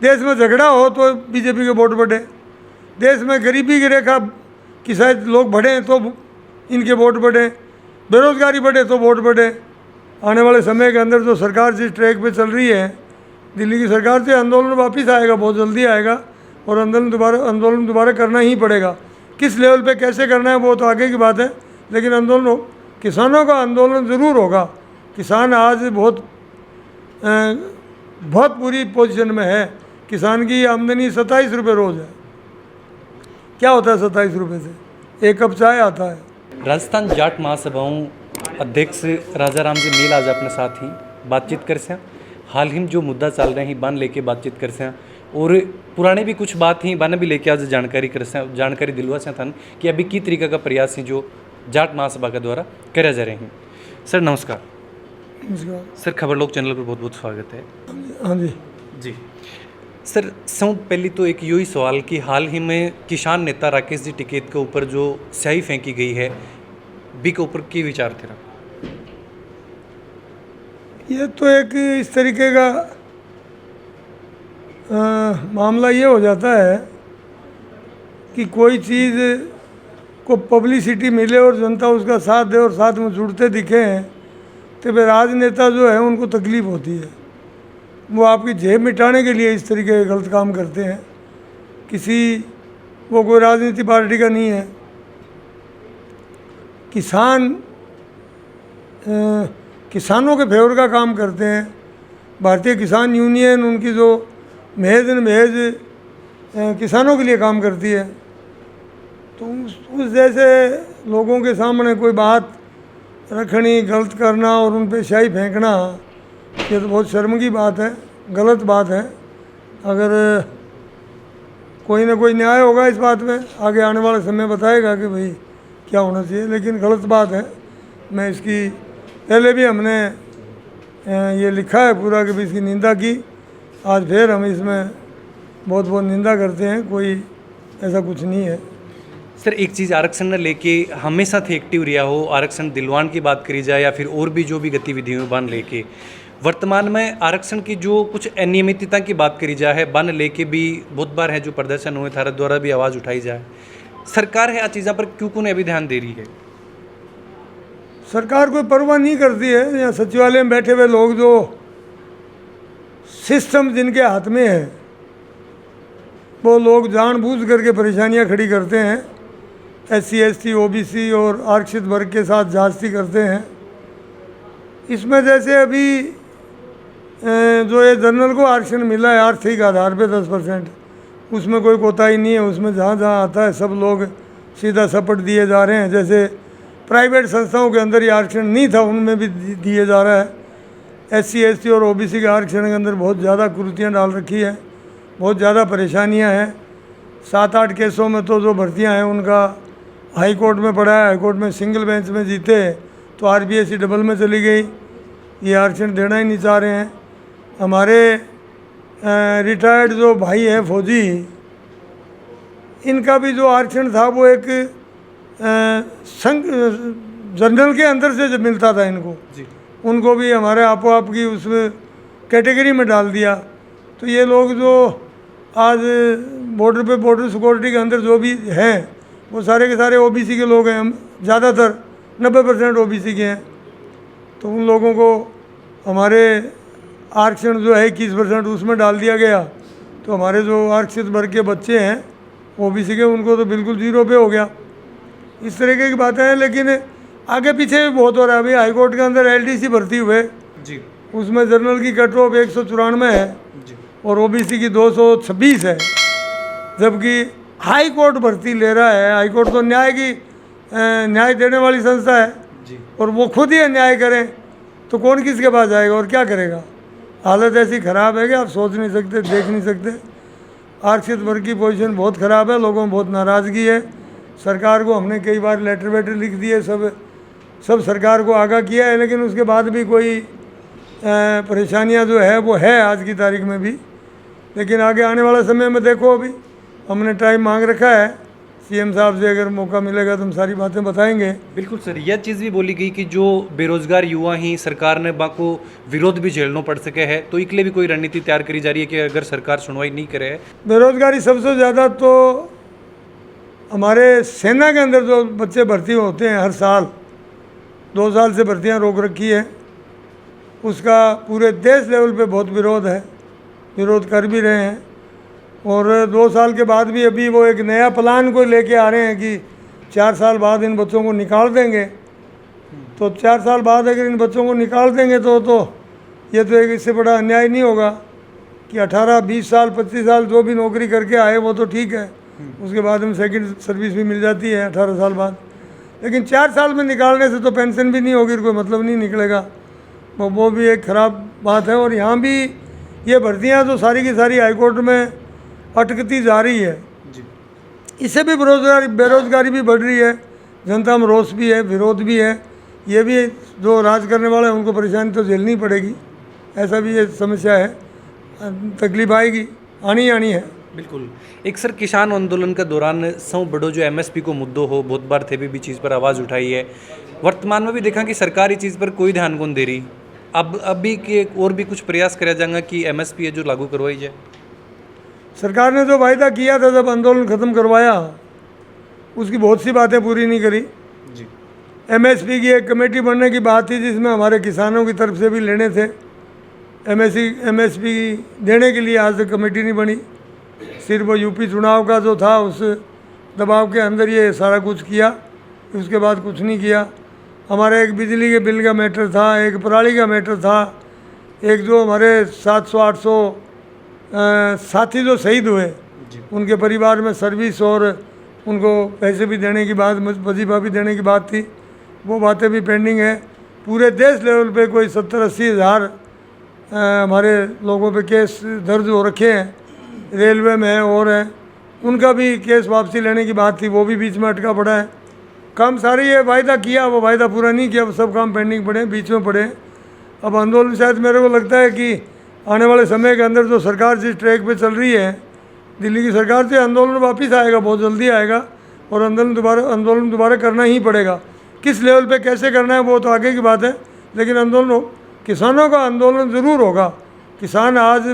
देश में झगड़ा हो तो बीजेपी के वोट बढ़े, देश में गरीबी की रेखा की शायद लोग बढ़े तो इनके वोट बढ़े, बेरोजगारी बढ़े तो वोट बढ़े। आने वाले समय के अंदर जो सरकार जिस ट्रैक पे चल रही है दिल्ली की सरकार से, आंदोलन वापस आएगा, बहुत जल्दी आएगा और आंदोलन दोबारा करना ही पड़ेगा। किस लेवल पे कैसे करना है वो तो आगे की बात है, लेकिन आंदोलन किसानों का आंदोलन ज़रूर होगा। किसान आज बहुत बुरी पोजीशन में है। किसान की आमदनी 27 रुपये रोज़ है। क्या होता है 27 रुपये से? एक कप चाय आता है। राजस्थान जाट महासभाओं अध्यक्ष राजा राम जी मील आज अपने साथ ही बातचीत कर से हाल ही में जो मुद्दा चल रहे हैं बन लेके बातचीत कर से और पुराने भी कुछ बात ही बन भी लेके आज जानकारी दिलवा से था कि अभी की तरीका का प्रयास है जो जाट महासभा के द्वारा करा जा रहे हैं। सर नमस्कार। नमस्कार सर, खबर लोक चैनल पर बहुत बहुत स्वागत है। हाँ जी जी सर, पहली तो एक यही सवाल कि हाल ही में किसान नेता राकेश जी टिकैत के ऊपर जो स्याही फेंकी गई है बी के ऊपर की विचार थे? ये तो एक इस तरीके का मामला ये हो जाता है कि कोई चीज़ को पब्लिसिटी मिले और जनता उसका साथ दे और साथ में जुड़ते दिखे हैं तो फिर राजनेता जो है उनको तकलीफ़ होती है। वो आपकी जेब मिटाने के लिए इस तरीके के गलत काम करते हैं। वो कोई राजनीति पार्टी का नहीं है। किसानों के फेवर का काम करते हैं। भारतीय किसान यूनियन उनकी जो महज किसानों के लिए काम करती है, तो उस जैसे लोगों के सामने कोई बात रखनी, गलत करना और उन पे स्याही फेंकना, ये तो बहुत शर्म की बात है, गलत बात है। अगर कोई ना कोई न्याय होगा इस बात में, आगे आने वाला समय बताएगा कि भाई क्या होना चाहिए, लेकिन गलत बात है। मैं इसकी पहले भी हमने ये लिखा है पूरा कि भी इसकी निंदा की। आज फिर हम इसमें बहुत निंदा करते हैं। कोई ऐसा कुछ नहीं है। सर, एक चीज़ आरक्षण ने लेके हमेशा से एक्टिव रहा हो, आरक्षण दिलवान की बात करी जाए या फिर और भी जो भी गतिविधियों बन लेके, वर्तमान में आरक्षण की जो कुछ अनियमितता की बात करी जाए, बन लेके भी बहुत बार है जो प्रदर्शन हुए थारे द्वारा भी आवाज़ उठाई जाए, सरकार है आ चीज़ों पर क्यों अभी ध्यान दे रही है? सरकार कोई परवाह नहीं करती है। यहाँ सचिवालय में बैठे हुए लोग जो सिस्टम जिनके हाथ में है वो लोग जानबूझ करके परेशानियाँ खड़ी करते हैं। SC ST OBC और आरक्षित वर्ग के साथ जास्ती करते हैं। इसमें जैसे अभी जो ये जनरल को आरक्षण मिला है आर्थिक आधार पे 10%, उसमें कोई कोताही नहीं है। उसमें जहाँ जहाँ आता है सब लोग सीधा सपट दिए जा रहे हैं। जैसे प्राइवेट संस्थाओं के अंदर ये आरक्षण नहीं था, उनमें भी दिए जा रहा है। SC ST और OBC के आरक्षण के अंदर बहुत ज़्यादा कुरीतियाँ डाल रखी है, बहुत ज़्यादा परेशानियाँ हैं। 7-8 केसों में तो जो भर्तियाँ हैं उनका हाई कोर्ट में पड़ा है, हाई कोर्ट में सिंगल बेंच में जीते तो RBSC डबल में चली गई। ये आरक्षण देना ही नहीं चाह रहे हैं। हमारे रिटायर्ड जो भाई हैं फौजी, इनका भी जो आरक्षण था वो एक जनरल के अंदर से जब मिलता था इनको जी, उनको भी हमारे आपो आप की उस कैटेगरी में डाल दिया। तो ये लोग जो आज बॉर्डर सिक्योरिटी के अंदर जो भी हैं वो सारे के सारे OBC के लोग हैं। हम ज़्यादातर 90% OBC के हैं। तो उन लोगों को हमारे आरक्षण जो है 21% उसमें डाल दिया गया। तो हमारे जो आरक्षित वर्ग के बच्चे हैं OBC के, उनको तो बिल्कुल 0 पे हो गया। इस तरीके की बातें हैं, लेकिन आगे पीछे भी बहुत हो रहा है। अभी हाई कोर्ट के अंदर LDC भर्ती हुए जी, उसमें जनरल की कट ऑफ 194 है जी, और OBC की 226 है। जबकि हाई कोर्ट भर्ती ले रहा है। हाई कोर्ट तो न्याय देने वाली संस्था है जी, और वो खुद ही न्याय करें तो कौन किसके पास जाएगा और क्या करेगा? हालत ऐसी ख़राब है कि आप सोच नहीं सकते, देख नहीं सकते। आरक्षित वर्ग की पोजीशन बहुत ख़राब है। लोगों में बहुत नाराज़गी है। सरकार को हमने कई बार लेटर वेटर लिख दिए, सब सरकार को आगाह किया है, लेकिन उसके बाद भी कोई परेशानियां जो है वो है आज की तारीख में भी। लेकिन आगे आने वाला समय में देखो, अभी हमने टाइम मांग रखा है सीएम साहब से अगर मौका मिलेगा तो हम सारी बातें बताएंगे। बिल्कुल सर, यह चीज़ भी बोली गई कि जो बेरोजगार युवा ही सरकार ने बाको विरोध भी झेलना पड़ सके है, तो इसलिए भी कोई रणनीति तैयार करी जा रही है कि अगर सरकार सुनवाई नहीं करे। बेरोजगारी सबसे ज़्यादा तो हमारे सेना के अंदर जो बच्चे भर्ती होते हैं हर साल, 2 साल से भर्तियां रोक रखी है, उसका पूरे देश लेवल पे बहुत विरोध है, विरोध कर भी रहे हैं। और 2 साल के बाद भी अभी वो एक नया प्लान को लेके आ रहे हैं कि 4 साल बाद इन बच्चों को निकाल देंगे। तो 4 साल बाद अगर इन बच्चों को निकाल देंगे तो ये तो एक इससे बड़ा अन्याय नहीं होगा कि 18, 20 साल, 25 साल जो भी नौकरी करके आए वो तो ठीक है, उसके बाद में सेकंड सर्विस भी मिल जाती है 18 साल बाद। लेकिन 4 साल में निकालने से तो पेंशन भी नहीं होगी, कोई मतलब नहीं निकलेगा, वो भी एक ख़राब बात है। और यहाँ भी ये भर्तियाँ तो सारी की सारी हाईकोर्ट में अटकती जा रही है, इससे भी बेरोजगारी भी बढ़ रही है, जनता में रोष भी है, विरोध भी है। ये भी जो राज करने वाले हैं उनको परेशानी तो झेलनी पड़ेगी, ऐसा भी ये समस्या है, तकलीफ आएगी, आनी है। बिल्कुल। एक सर, किसान आंदोलन के दौरान सौ बड़ो जो एमएसपी को मुद्दों हो, बहुत बार थे भी चीज़ पर आवाज़ उठाई है। वर्तमान में भी देखा कि सरकार इस चीज़ पर कोई ध्यान कौन दे रही। अब अभी के और भी कुछ प्रयास किया जाएगा कि एमएसपी है जो लागू करवाई जाए। सरकार ने जो वायदा किया था जब आंदोलन ख़त्म करवाया, उसकी बहुत सी बातें पूरी नहीं करी जी। एमएसपी की एक कमेटी बनने की बात थी जिसमें हमारे किसानों की तरफ से भी लेने थे, एमएसपी देने के लिए आज तक कमेटी नहीं बनी। सिर्फ वो यूपी चुनाव का जो था उस दबाव के अंदर ये सारा कुछ किया, उसके बाद कुछ नहीं किया। हमारे एक बिजली के बिल का मैटर था, एक पराली का मैटर था, एक जो हमारे 700-800 साथी जो शहीद हुए उनके परिवार में सर्विस और उनको पैसे भी देने की बात, वजीफा भी देने की बात थी, वो बातें भी पेंडिंग है। पूरे देश लेवल पे कोई 70-80 हज़ार हमारे लोगों पे केस दर्ज हो रखे हैं, रेलवे में है और है, उनका भी केस वापसी लेने की बात थी, वो भी बीच में अटका पड़ा है। काम सारे ये वायदा किया, वो वायदा पूरा नहीं किया, वो सब काम पेंडिंग पड़े, बीच में पड़े। अब आंदोलन शायद मेरे को लगता है कि आने वाले समय के अंदर जो सरकार जिस ट्रैक पे चल रही है, दिल्ली की सरकार से, आंदोलन वापस आएगा, बहुत जल्दी आएगा और आंदोलन दोबारा करना ही पड़ेगा। किस लेवल पे कैसे करना है वो तो आगे की बात है, लेकिन आंदोलन, किसानों का आंदोलन ज़रूर होगा। किसान आज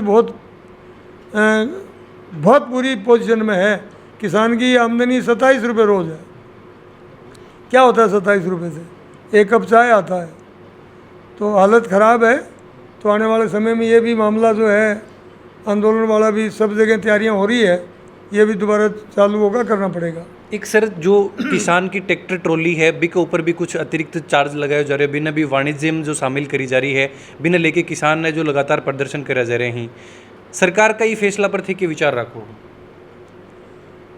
बहुत बुरी पोजीशन में है। किसान की आमदनी 27 रुपये रोज़ है। क्या होता है 27 रुपये से? 1 कप चाय आता है। तो हालत ख़राब है। तो आने वाले समय में ये भी मामला जो है आंदोलन वाला भी, सब जगह तैयारियां हो रही है, ये भी दोबारा चालू होगा, करना पड़ेगा। एक सर, जो किसान की ट्रैक्टर ट्रॉली है, बी के ऊपर भी कुछ अतिरिक्त चार्ज लगाए जा रहे हैं, बिना भी वाणिज्य में जो शामिल करी जा रही है, बिना लेके किसान ने जो लगातार प्रदर्शन करा जा रहे हैं, सरकार का ये फैसला पर थे कि विचार रखो।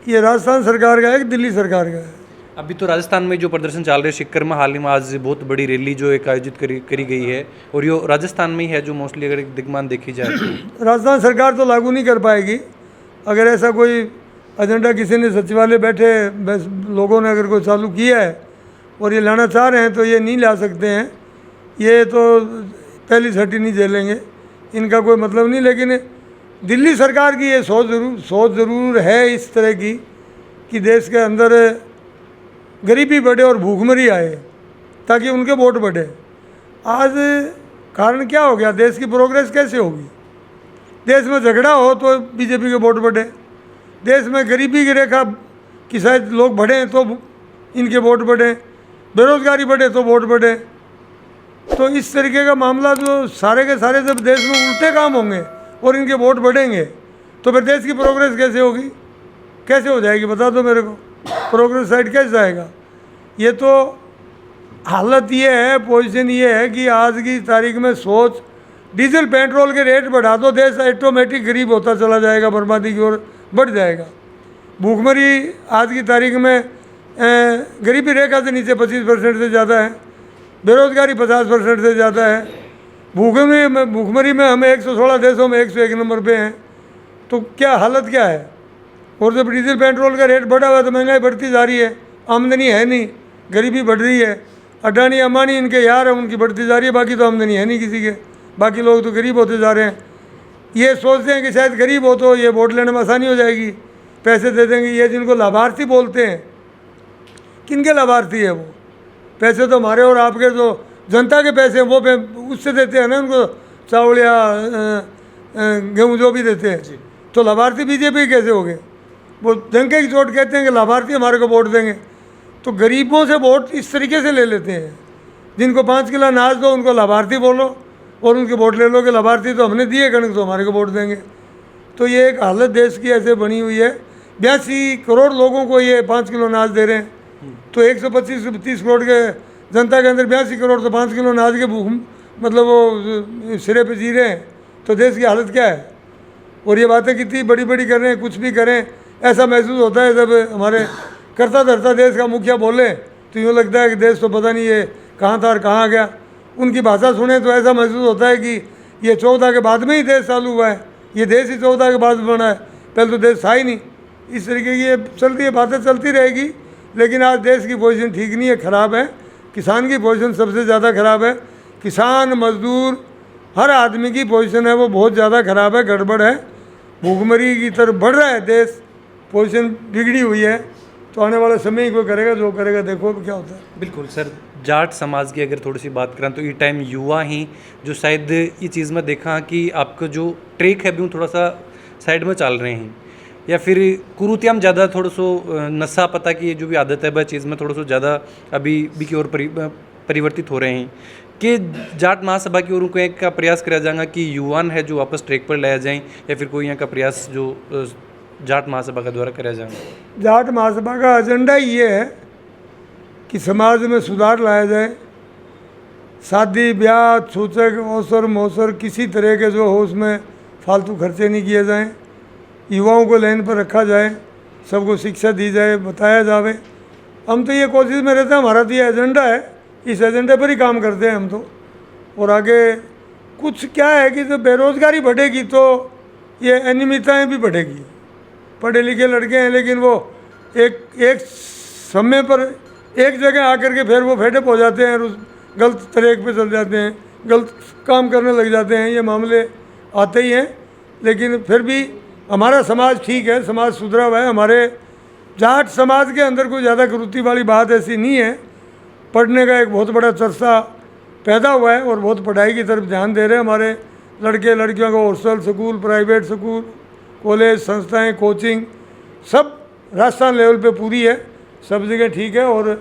ये राजस्थान सरकार का है कि दिल्ली सरकार का है? अभी तो राजस्थान में जो प्रदर्शन चल रहे हैं, सिक्कर में हाल ही में आज बहुत बड़ी रैली जो एक आयोजित करी गई है, और ये राजस्थान में ही है जो मोस्टली अगर दिग्मान देखी जाए तो। राजस्थान सरकार तो लागू नहीं कर पाएगी। अगर ऐसा कोई एजेंडा किसी ने सचिवालय बैठे लोगों ने अगर कोई चालू किया है और ये लाना चाह रहे हैं तो ये नहीं ला सकते हैं, ये तो पहली छठी नहीं झेलेंगे, इनका कोई मतलब नहीं। लेकिन दिल्ली सरकार की ये सोच ज़रूर है इस तरह की कि देश के अंदर गरीबी बढ़े और भूखमरी आए ताकि उनके वोट बढ़े। आज कारण क्या हो गया? देश की प्रोग्रेस कैसे होगी? देश में झगड़ा हो तो बीजेपी के वोट बढ़े, देश में गरीबी की रेखा की शायद लोग बढ़ें तो इनके वोट बढ़े, बेरोजगारी बढ़े तो वोट बढ़े। तो इस तरीके का मामला जो सारे के सारे जब देश में उल्टे काम होंगे और इनके वोट बढ़ेंगे तो फिर देश की प्रोग्रेस कैसे होगी? कैसे हो जाएगी? बता दो मेरे को, प्रोग्रेस साइड कैसे जाएगा? ये तो हालत ये है, पोजीशन ये है कि आज की तारीख में सोच, डीजल पेट्रोल के रेट बढ़ा दो, देश ऑटोमेटिक गरीब होता चला जाएगा, बर्बादी की ओर बढ़ जाएगा। भूखमरी आज की तारीख में गरीबी रेखा से नीचे 25% से ज़्यादा है, बेरोजगारी 50% से ज़्यादा है। भूखमरी में हमें 116 देशों में 101 नंबर पे हैं। तो क्या हालत क्या है? और जब डीजल पेट्रोल का रेट बढ़ा हुआ है तो महंगाई बढ़ती जा रही है, आमदनी है नहीं, गरीबी बढ़ रही है। अडानी अंबानी इनके यार हैं, उनकी बढ़ती जा रही है, बाकी तो आमदनी है नहीं किसी के, बाकी लोग तो गरीब होते जा रहे हैं। ये सोचते हैं कि शायद गरीब हो तो ये वोट लेने में आसानी हो जाएगी, पैसे दे देंगे। ये जिनको लाभार्थी बोलते हैं, किनके लाभार्थी है वो? पैसे तो हमारे और आपके जो जनता के पैसे हैं वो उससे देते हैं ना उनको, चावल या गेहूँ जो भी देते हैं। तो लाभार्थी बीजेपी कैसे हो गए? वो डंके की चोट कहते हैं कि लाभार्थी हमारे को वोट देंगे। तो गरीबों से वोट इस तरीके से ले लेते हैं, जिनको 5 किलो अनाज दो उनको लाभार्थी बोलो और उनके वोट ले लो कि लाभार्थी तो हमने दिए कणक तो हमारे को वोट देंगे। तो ये एक हालत देश की ऐसे बनी हुई है। 82 करोड़ लोगों को ये 5 किलो अनाज दे रहे हैं, तो 125-30 करोड़ के जनता के अंदर 82 करोड़ तो 5 किलो अनाज के भूख मतलब वो सिरे पे जी रहे हैं। तो देश की हालत क्या है? और ये बातें कितनी बड़ी बड़ी कर रहे हैं, कुछ भी करें ऐसा महसूस होता है जब हमारे करता धरता देश का मुखिया बोले तो यूँ लगता है कि देश तो पता नहीं ये कहाँ था और कहाँ गया। उनकी भाषा सुने तो ऐसा महसूस होता है कि ये 14 के बाद में ही देश चालू हुआ है, ये देश ही 14 के बाद बना है, पहले तो देश था ही नहीं। इस तरीके की ये चलती है, बातें चलती रहेगी। लेकिन आज देश की पोजीशन ठीक नहीं है, ख़राब है। किसान की पोजीशन सबसे ज़्यादा ख़राब है। किसान मजदूर हर आदमी की पोजीशन है वो बहुत ज़्यादा ख़राब है, गड़बड़ है, भूखमरी की तरफ बढ़ रहा है देश, पोजीशन बिगड़ी हुई है। तो आने वाला समय ही कोई करेगा, जो करेगा देखो क्या होता है। बिल्कुल सर, जाट समाज की अगर थोड़ी सी बात करें तो ये टाइम युवा ही जो शायद ये चीज़ में देखा कि आपका जो ट्रैक है भी थोड़ा सा साइड में चल रहे हैं, या फिर कुरूतियाम ज़्यादा थोड़ा सो नशा पता की ये जो भी आदत है वह चीज़ में थोड़ा सा ज़्यादा अभी भी की ओर परिवर्तित हो रहे हैं कि जाट महासभा की ओर को एक का प्रयास किया जाएगा कि युवान है जो वापस ट्रैक पर लाया जाए, या फिर कोई यहाँ का प्रयास जो जाट महासभा का द्वारा कराया जाएगा? जाट महासभा का एजेंडा ये है कि समाज में सुधार लाया जाए। शादी ब्याह सूचक अवसर मौसर किसी तरह के जो हो उसमें फालतू खर्चे नहीं किए जाएं, युवाओं को लाइन पर रखा जाए, सबको शिक्षा दी जाए, बताया जावे। हम तो ये कोशिश में रहते हैं, हमारा तो ये एजेंडा है, इस एजेंडे पर ही काम करते हैं हम तो। और आगे कुछ क्या है कि जब बेरोज़गारी बढ़ेगी तो ये अनियमितताएँ भी बढ़ेगी। पढ़े लिखे लड़के हैं लेकिन वो एक समय पर एक जगह आकर के फिर वो फेडअप हो जाते हैं और उस गलत तरीके पे चल जाते हैं, गलत काम करने लग जाते हैं। ये मामले आते ही हैं। लेकिन फिर भी हमारा समाज ठीक है, समाज सुधरा हुआ है। हमारे जाट समाज के अंदर कोई ज़्यादा कुरीति वाली बात ऐसी नहीं है। पढ़ने का एक बहुत बड़ा चर्चा पैदा हुआ है और बहुत पढ़ाई की तरफ ध्यान दे रहे हैं हमारे लड़के लड़कियों को। Hostel school, private school, college, संस्थाएं, कोचिंग सब राजस्थान लेवल पे पूरी है, सब जगह ठीक है। और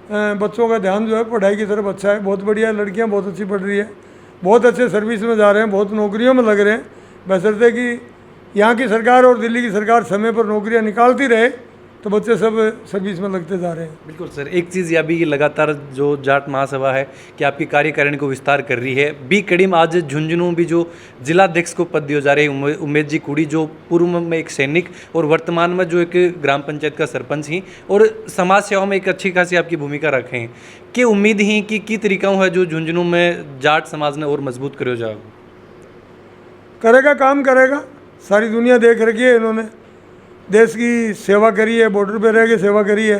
बच्चों का ध्यान जो है पढ़ाई की तरफ अच्छा है, बहुत बढ़िया। लड़कियां बहुत अच्छी पढ़ रही है, बहुत अच्छे सर्विस में जा रहे हैं, बहुत नौकरियों में लग रहे हैं। बशर्ते कि यहाँ की सरकार और दिल्ली की सरकार समय पर नौकरियाँ निकालती रहे तो बच्चे सब सर्विस में लगते जा रहे हैं। बिल्कुल सर, एक चीज़ यह भी लगातार जो जाट महासभा है कि आपकी कार्यकारिणी को विस्तार कर रही है। बी कड़ी में आज झुंझुनू भी जो जिलाध्यक्ष को पद दिए जा रहे हैं उमेश जी कुड़ी, जो पूर्व में एक सैनिक और वर्तमान में जो एक ग्राम पंचायत का सरपंच ही और समाज सेवा में एक अच्छी खासी आपकी भूमिका रखे हैं। कि उम्मीद ही कि तरीका है जो झुंझुनू में जाट समाज ने और मजबूत करो जाएगा? करेगा, काम करेगा। सारी दुनिया देख रखी है, इन्होंने देश की सेवा करी है, बॉर्डर पे रह के सेवा करी है।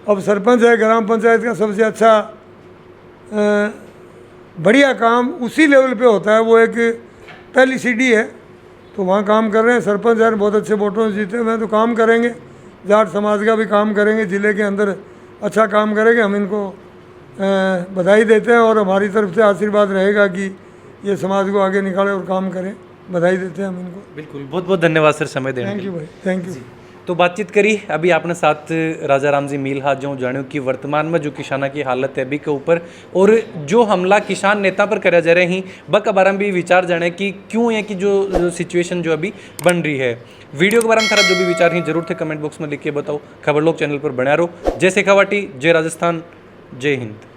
अब सरपंच है, ग्राम पंचायत का सबसे अच्छा बढ़िया काम उसी लेवल पे होता है, वो एक पहली सीढ़ी है। तो वहाँ काम कर रहे हैं। सरपंच यार बहुत अच्छे वोटों से जीते हुए हैं, तो काम करेंगे। जाट समाज का भी काम करेंगे, ज़िले के अंदर अच्छा काम करेंगे। हम इनको बधाई देते हैं और हमारी तरफ से आशीर्वाद रहेगा कि ये समाज को आगे निकाले और काम करें। बधाई देते हैं हम इनको। बिल्कुल, बहुत बहुत धन्यवाद सर समय देने के लिए। थैंक यू भाई, थैंक यू। तो बातचीत करी अभी आपने साथ राजा राम जी मील हाथ जो जाने कि वर्तमान में जो किसाना की हालत है अभी के ऊपर और जो हमला किसान नेता पर करा जा रहे हैं बक बारे में भी विचार जाने कि क्यों है कि जो सिचुएशन जो अभी बन रही है। वीडियो के बारे में थारा जो भी विचार हैं जरूर थे कमेंट बॉक्स में लिख के बताओ। खबर लोग चैनल पर बना रहो। जय शेखावाटी, जय राजस्थान, जय हिंद।